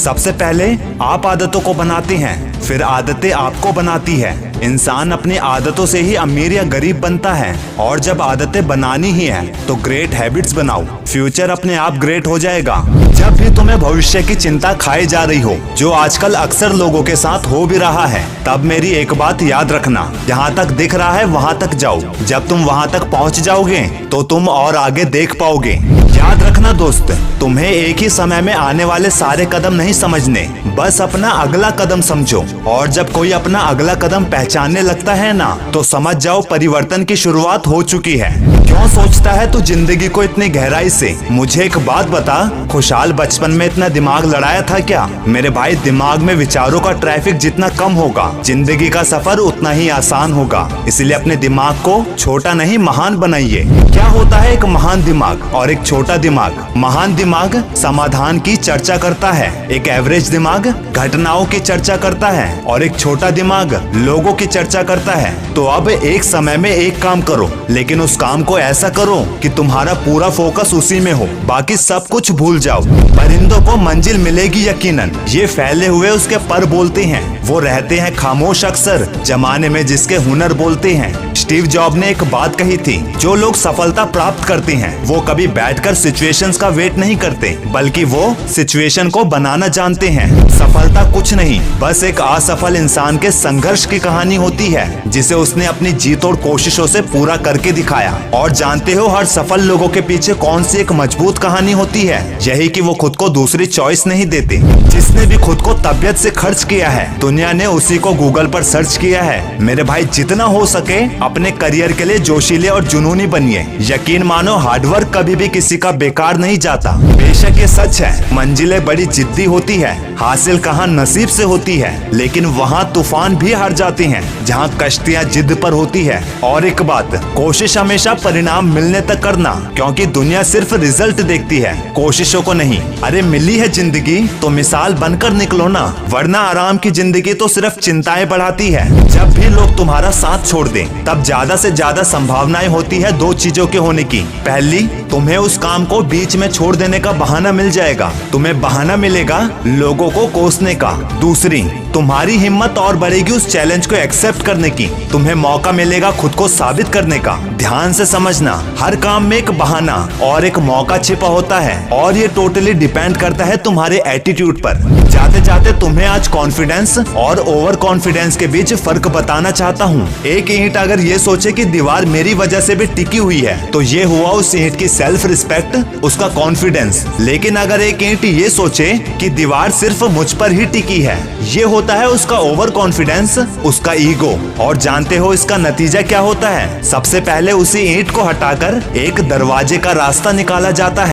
सबसे पहले आप आदतों को बनाते हैं, फिर आदतें आपको बनाती है। इंसान अपनी आदतों से ही अमीर या गरीब बनता है, और जब आदतें बनानी ही है तो ग्रेट हैबिट्स बनाओ, फ्यूचर अपने आप ग्रेट हो जाएगा। जब भी तुम्हें भविष्य की चिंता खाई जा रही हो, जो आजकल अक्सर लोगों के साथ हो भी रहा है, तब मेरी एक बात याद रखना, जहाँ तक दिख रहा है वहाँ तक जाओ। जब तुम वहाँ तक पहुँच जाओगे तो तुम और आगे देख पाओगे। याद रखना दोस्त, तुम्हें एक ही समय में आने वाले सारे कदम नहीं समझने, बस अपना अगला कदम समझो। और जब कोई अपना अगला कदम पहचानने लगता है ना, तो समझ जाओ परिवर्तन की शुरुआत हो चुकी है। क्यों सोचता है तू जिंदगी को इतनी गहराई से? मुझे एक बात बता, खुशहाल बचपन में इतना दिमाग लड़ाया था क्या? मेरे भाई, दिमाग में विचारों का ट्रैफिक जितना कम होगा, जिंदगी का सफर उतना ही आसान होगा। इसलिए अपने दिमाग को छोटा नहीं महान बनाइए। क्या होता है एक महान दिमाग और एक छोटा दिमाग? महान दिमाग समाधान की चर्चा करता है, एक एवरेज दिमाग घटनाओं की चर्चा करता है, और एक छोटा दिमाग लोगों की चर्चा करता है। तो अब एक समय में एक काम करो, लेकिन उस काम को ऐसा करो कि तुम्हारा पूरा फोकस उसी में हो, बाकी सब कुछ भूल जाओ। परिंदों को मंजिल मिलेगी यकीनन, ये फैले हुए उसके पर बोलते हैं। वो रहते हैं खामोश अक्सर, जमाने में जिसके हुनर बोलते हैं। स्टीव जॉब ने एक बात कही थी, जो लोग सफलता प्राप्त करते हैं वो कभी बैठकर सिचुएशंस का वेट नहीं करते, बल्कि वो सिचुएशन को बनाना जानते हैं। सफलता कुछ नहीं, बस एक असफल इंसान के संघर्ष की कहानी होती है, जिसे उसने अपनी जी तोड़ कोशिशों से पूरा करके दिखाया। और जानते हो हर सफल लोगों के पीछे कौन सी एक मजबूत कहानी होती है? यही कि वो खुद को दूसरी चॉइस नहीं देते। जिसने भी खुद को तबियत से खर्च किया है, दुनिया ने उसी को गूगल पर सर्च किया है। मेरे भाई, जितना हो सके अपने करियर के लिए जोशीले और जुनूनी बनिए। यकीन मानो, हार्डवर्क कभी भी किसी का बेकार नहीं जाता। बेशक ये सच है, मंजिलें बड़ी जिद्दी होती है, हासिल कहाँ नसीब से होती है, लेकिन वहाँ तूफान भी हार जाते हैं जहाँ कश्तियाँ जिद पर होती है। और एक बात, कोशिश हमेशा परिणाम मिलने तक करना, क्योंकि दुनिया सिर्फ रिजल्ट देखती है, कोशिशों को नहीं। अरे मिली है जिंदगी तो मिसाल बनकर निकलो ना, वरना आराम की जिंदगी तो सिर्फ चिंताएं बढ़ाती है। जब भी लोग तुम्हारा साथ छोड़ दें, तब ज्यादा से ज्यादा संभावनाएं होती है दो चीजों के होने की। पहली, तुम्हें उस काम को बीच में छोड़ देने का बहाना मिल जाएगा, तुम्हें बहाना मिलेगा लोगों को कोसने का। दूसरी, तुम्हारी हिम्मत और बढ़ेगी उस चैलेंज को एक्सेप्ट करने की, तुम्हें मौका मिलेगा खुद को साबित करने का। ध्यान से समझना, हर काम में एक बहाना और एक मौका छिपा होता है, और ये टोटली डिपेंड करता है तुम्हारे एटीट्यूड पर। जाते जाते तुम्हें आज कॉन्फिडेंस और ओवर कॉन्फिडेंस के बीच फर्क बताना चाहता हूँ। एक ईंट अगर ये सोचे कि दीवार मेरी वजह से भी टिकी हुई है, तो ये हुआ उस ईंट की सेल्फ रिस्पेक्ट, उसका कॉन्फिडेंस। लेकिन अगर एक ईंट ये सोचे कि दीवार सिर्फ मुझ पर ही टिकी है, ये होता है उसका ओवर कॉन्फिडेंस, उसका ईगो। और जानते हो इसका नतीजा क्या होता है? सबसे पहले उसी ईंट को हटाकर एक दरवाजे का रास्ता निकाला जाता है।